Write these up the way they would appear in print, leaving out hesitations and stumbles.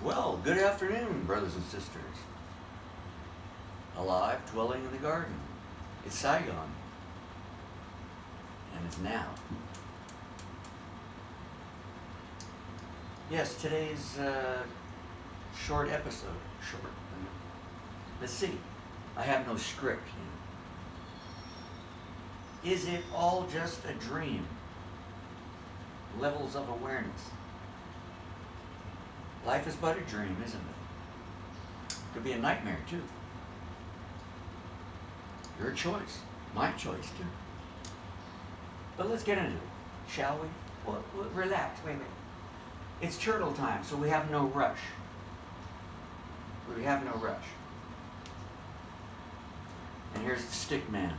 Well, good afternoon, brothers and sisters. Alive, dwelling in the garden. It's Saigon. And it's now. Yes, today's short episode. Short. Let's see. I have no script. Is it all just a dream? Levels of awareness. Life is but a dream, isn't it? Could be a nightmare, too. Your choice. My choice, too. But let's get into it, shall we? Well, relax. Wait. It's turtle time, so we have no rush. We have no rush. And here's the Stickman.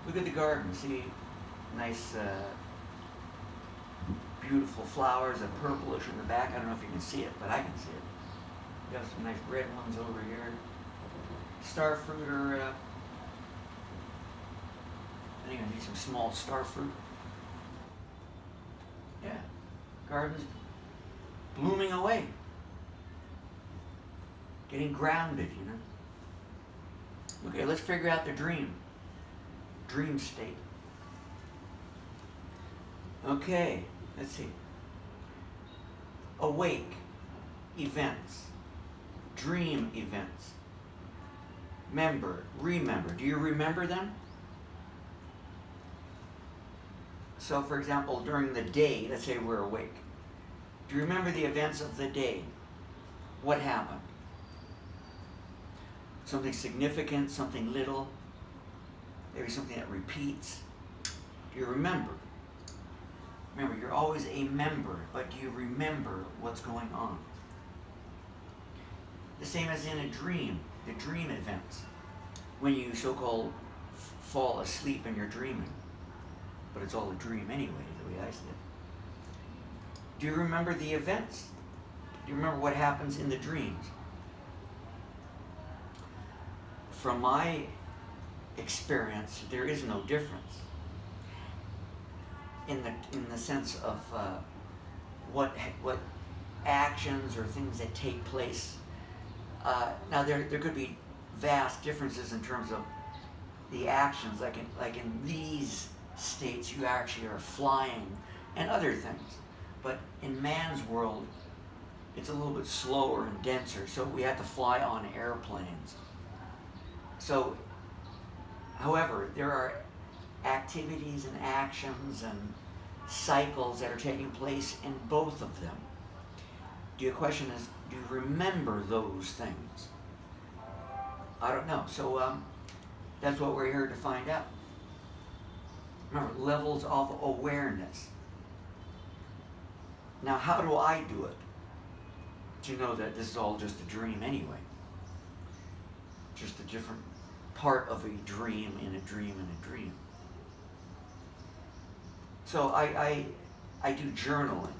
Look at the garden. See nice, beautiful flowers, a purplish in the back. I don't know if you can see it, but I can see it. We got some nice red ones over here. Starfruit or I think I need some small starfruit. Yeah, garden's blooming away. Getting grounded, you know. Okay, let's figure out the dream state. Okay, let's see. Awake events, dream events. Remember. Do you remember them? So, for example, during the day, let's say we're awake. Do you remember the events of the day? What happened? Something significant, something little, maybe something that repeats. Do you remember? Remember, you're always a member, but do you remember what's going on? The same as in a dream, the dream events. When you so-called fall asleep and you're dreaming. But it's all a dream anyway, the way I see it. Do you remember the events? Do you remember what happens in the dreams? From my experience, there is no difference in the sense of what actions or things that take place. Now there could be vast differences in terms of the actions, like in these states you actually are flying and other things, but in man's world it's a little bit slower and denser, so we have to fly on airplanes. So, however, there are activities and actions and cycles that are taking place in both of them. Your question is, do you remember those things? I don't know. So that's what we're here to find out. Remember, levels of awareness. Now, how do I do it? To know that this is all just a dream anyway. Just a different part of a dream in a dream in a dream. So I do journaling,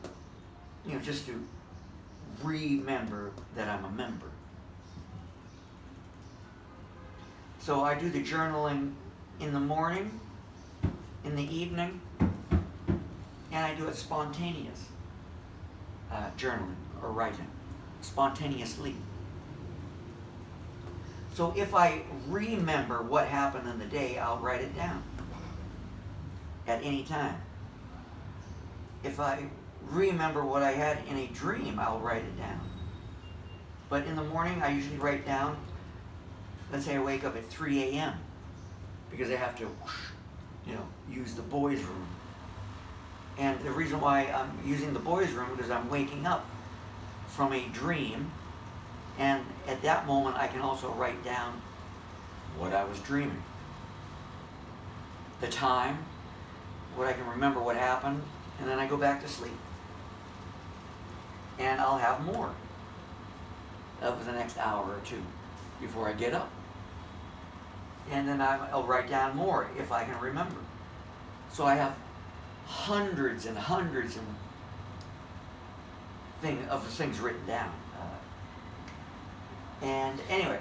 you know, just to remember that I'm a member. So I do the journaling in the morning, in the evening, and I do it spontaneous journaling or writing, spontaneously. So if I remember what happened in the day, I'll write it down at any time. If I remember what I had in a dream, I'll write it down. But in the morning, I usually write down, let's say I wake up at 3 a.m. because I have to, you know, use the boys' room. And the reason why I'm using the boys' room is because I'm waking up from a dream, and at that moment I can also write down what I was dreaming. The time, what I can remember what happened, and then I go back to sleep. And I'll have more over the next hour or two before I get up. And then I'll write down more if I can remember. So I have hundreds and hundreds of things written down. And anyway,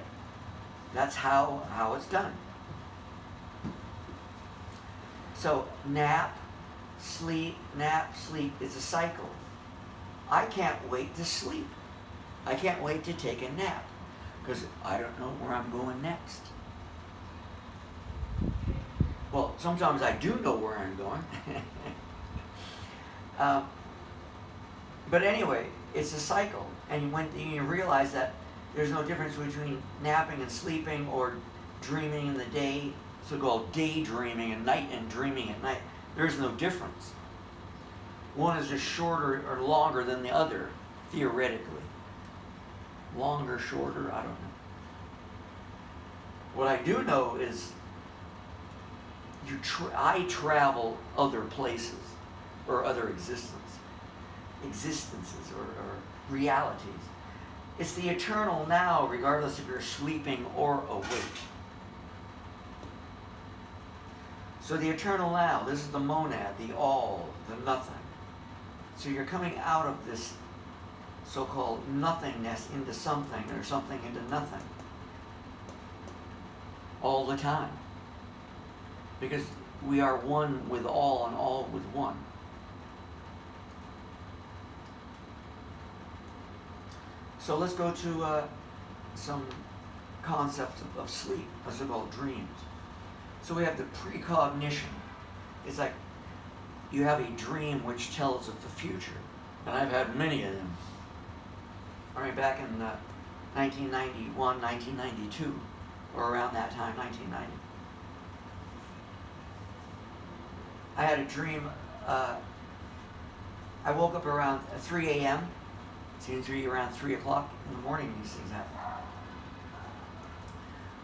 that's how it's done. So nap, sleep is a cycle. I can't wait to sleep. I can't wait to take a nap because I don't know where I'm going next. Well, sometimes I do know where I'm going. But anyway, it's a cycle. And when you realize that there's no difference between napping and sleeping or dreaming in the day, so-called daydreaming at night and dreaming at night, there's no difference. One is just shorter or longer than the other, theoretically. Longer, shorter, I don't know. What I do know is I travel other places or other existences or realities. It's the eternal now, regardless if you're sleeping or awake. So the eternal now, this is the monad, the all, the nothing. So you're coming out of this so-called nothingness into something, or something into nothing. All the time. Because we are one with all and all with one. So let's go to some concepts of sleep, as they're called dreams. So we have the precognition. It's like you have a dream which tells of the future. And I've had many of them. All right, back in 1991, 1992, or around that time, 1990. I had a dream. I woke up around 3 a.m. Seems to be around 3 o'clock in the morning these things happen.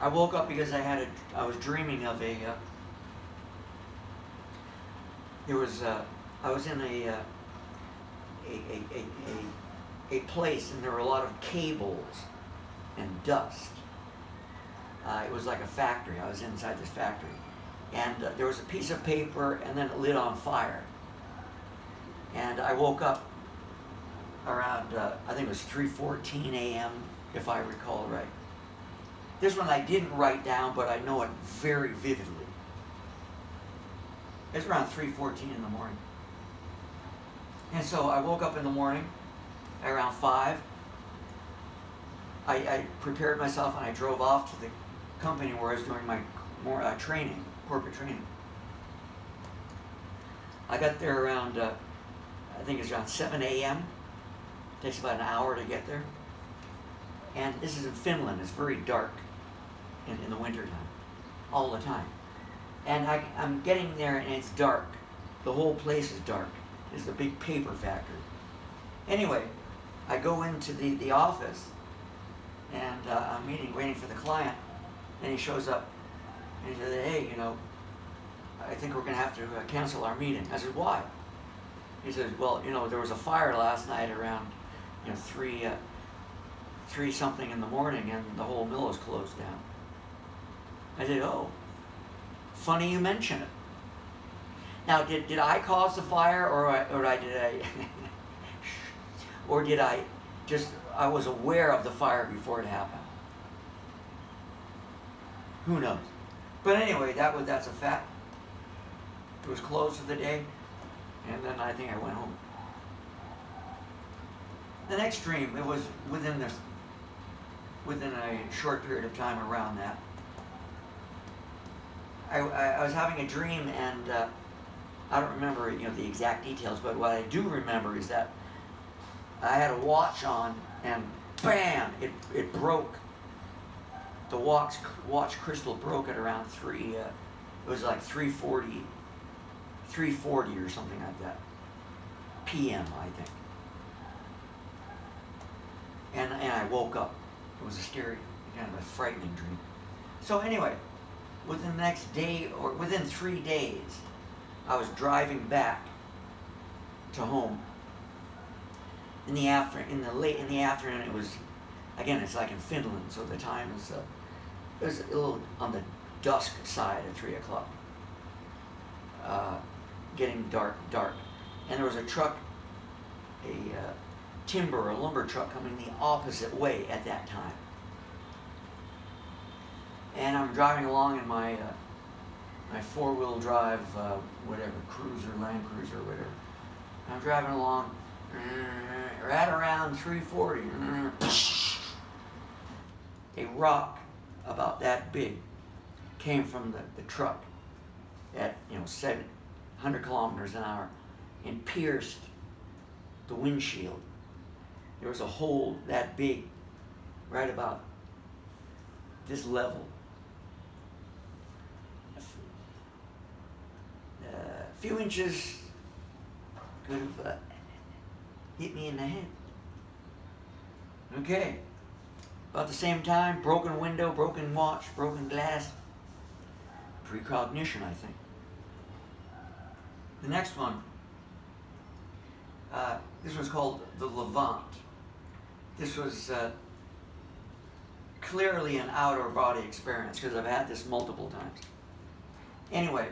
I woke up because I was dreaming of I was in a place, and there were a lot of cables and dust. It was like a factory. I was inside this factory. And there was a piece of paper, and then it lit on fire. And I woke up around, I think it was 3:14 a.m., if I recall right. This one I didn't write down, but I know it very vividly. It's around 3:14 in the morning. And so I woke up in the morning around 5. I prepared myself, and I drove off to the company where I was doing my training, corporate training. I got there around, I think it's around 7 a.m. Takes about an hour to get there. And this is in Finland. It's very dark in the wintertime, all the time. And I'm getting there, and it's dark. The whole place is dark. It's a big paper factory. Anyway, I go into the office, and I'm waiting for the client, and he shows up, and he says, "Hey, I think we're going to have to cancel our meeting." I said, "Why?" He says, "Well, there was a fire last night around 3 something in the morning, and the whole mill is closed down." I said, "Oh, funny you mention it." Now, did I cause the fire, or did I I was aware of the fire before it happened? Who knows? But anyway, that's a fact. It was closed for the day, and then I think I went home. The next dream, it was within a short period of time around that. I was having a dream, and I don't remember the exact details, but what I do remember is that I had a watch on, and bam, it broke. The watch crystal broke at around 3. It was like 3:40 or something like that. PM, I think. And I woke up. It was a scary, kind of a frightening dream. So anyway, within the next day, or within 3 days, I was driving back to home. In the afternoon, it was, again, it's like in Finland, so the time is, it was a little on the dusk side at 3 o'clock. Getting dark. And there was a truck, a lumber truck coming the opposite way at that time. And I'm driving along in my 4-wheel drive, whatever, Land Cruiser, whatever. I'm driving along, right around 3:40, a rock about that big came from the truck at 700 kilometers an hour and pierced the windshield. There was a hole that big, right about this level. A few inches could have hit me in the head. Okay. About the same time, broken window, broken watch, broken glass. Precognition, I think. The next one, this was called the Levant. This was clearly an outer body experience because I've had this multiple times. Anyway,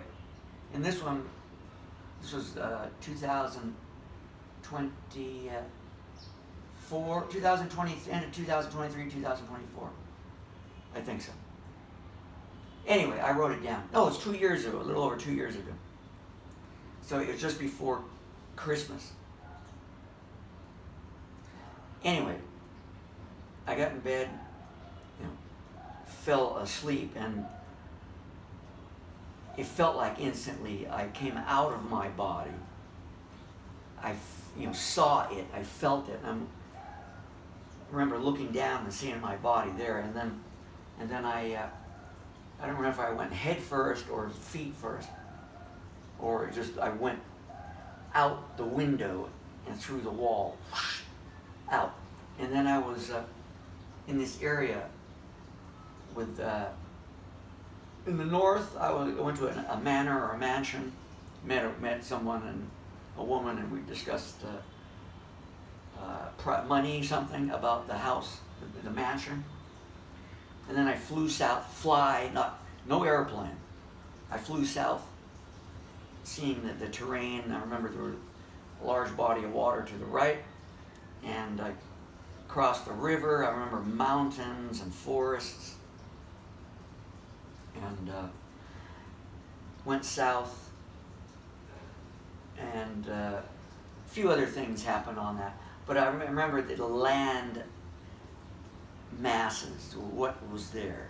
in this one, this was 2020, end of 2023, 2024. I think so. Anyway, I wrote it down. No, it's 2 years ago, a little over 2 years ago. So it was just before Christmas. Anyway, I got in bed, fell asleep, and it felt like instantly I came out of my body. I saw it, I felt it. I remember looking down and seeing my body there, and then I don't remember if I went head first or feet first, or just I went out the window and through the wall, out. And then I was in this area with, in the north, I went to a manor or a mansion, met someone and a woman, and we discussed money, something about the house, the mansion. And then I flew south, no airplane. I flew south, seeing the terrain. I remember there was a large body of water to the right, and I crossed the river. I remember mountains and forests, and went south, and a few other things happened on that. But I remember the land masses, what was there.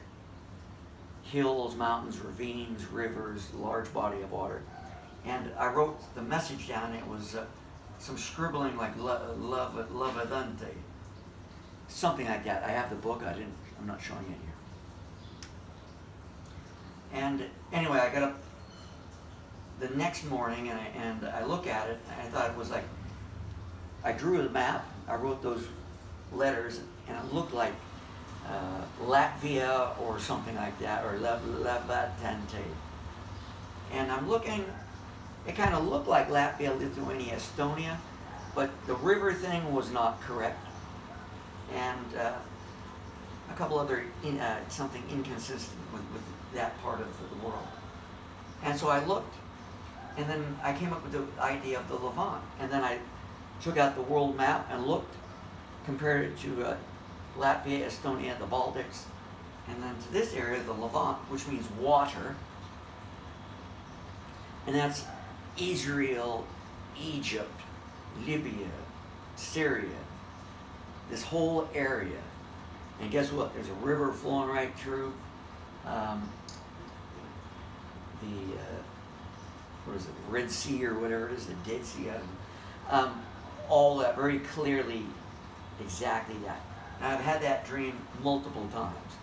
Hills, mountains, ravines, rivers, large body of water. And I wrote the message down. It was some scribbling like Levant, something like that. I have the book. I'm not showing it here. And anyway, I got up the next morning and I look at it, and I thought it was like, I drew a map. I wrote those letters, and it looked like Latvia or something like that, or Levant. And I'm looking, it kind of looked like Latvia, Lithuania, Estonia, but the river thing was not correct. And a couple other, something inconsistent with that part of the world. And so I looked, and then I came up with the idea of the Levant. And then I took out the world map and looked, compared it to Latvia, Estonia, the Baltics, and then to this area, the Levant, which means water. And that's Israel, Egypt, Libya, Syria, this whole area. And guess what? There's a river flowing right through what is it, Red Sea or whatever it is, the Dead Sea. All that very clearly, exactly that. And I've had that dream multiple times.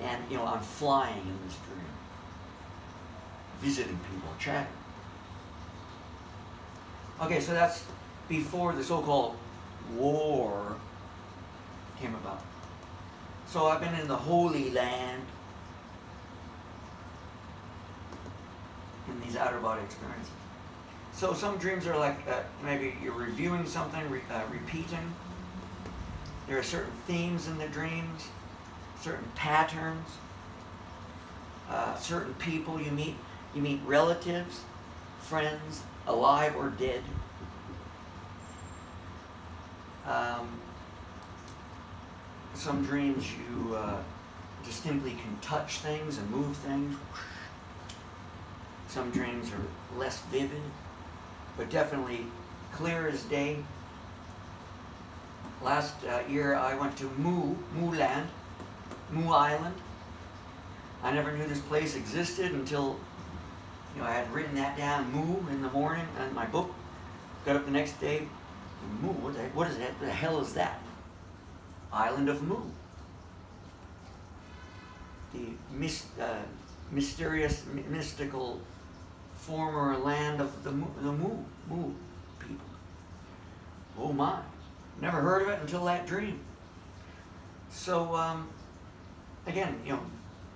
And, I'm flying in this dream, visiting people, chatting. Okay, so that's before the so-called war came about. So I've been in the Holy Land in these outer body experiences. So some dreams are like maybe you're reviewing something, repeating. There are certain themes in the dreams, certain patterns, certain people you meet. You meet relatives, friends, alive or dead. Some dreams you distinctly can touch things and move things. Some dreams are less vivid, but definitely clear as day. Last year I went to Mu Island. I never knew this place existed until I had written that down, Mu, in the morning in my book. Got up the next day, Mu, what is that? What the hell is that? Island of Mu. The mysterious, mystical former land of the Mu people. Oh my. Never heard of it until that dream. So, again,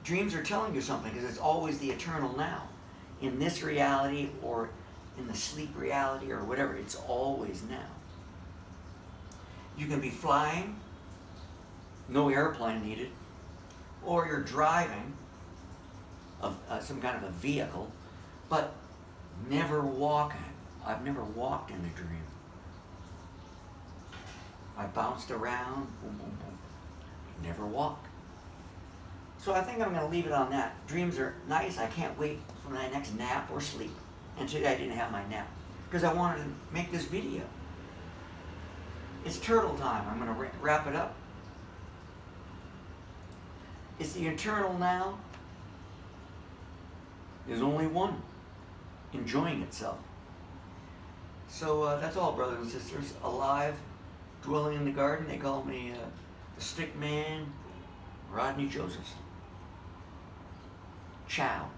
dreams are telling you something because it's always the eternal now. In this reality or in the sleep reality or whatever, it's always now. You can be flying, no airplane needed, or you're driving some kind of a vehicle, but never walking. I've never walked in a dream. I bounced around, boom, boom, boom. Never walked. So I think I'm going to leave it on that. Dreams are nice. I can't wait for my next nap or sleep. And today I didn't have my nap because I wanted to make this video. It's turtle time. I'm going to wrap it up. It's the eternal now. There's only one enjoying itself. So that's all, brothers and sisters. Alive, dwelling in the garden. They call me the Stickman, Rodney Josephson. Ciao.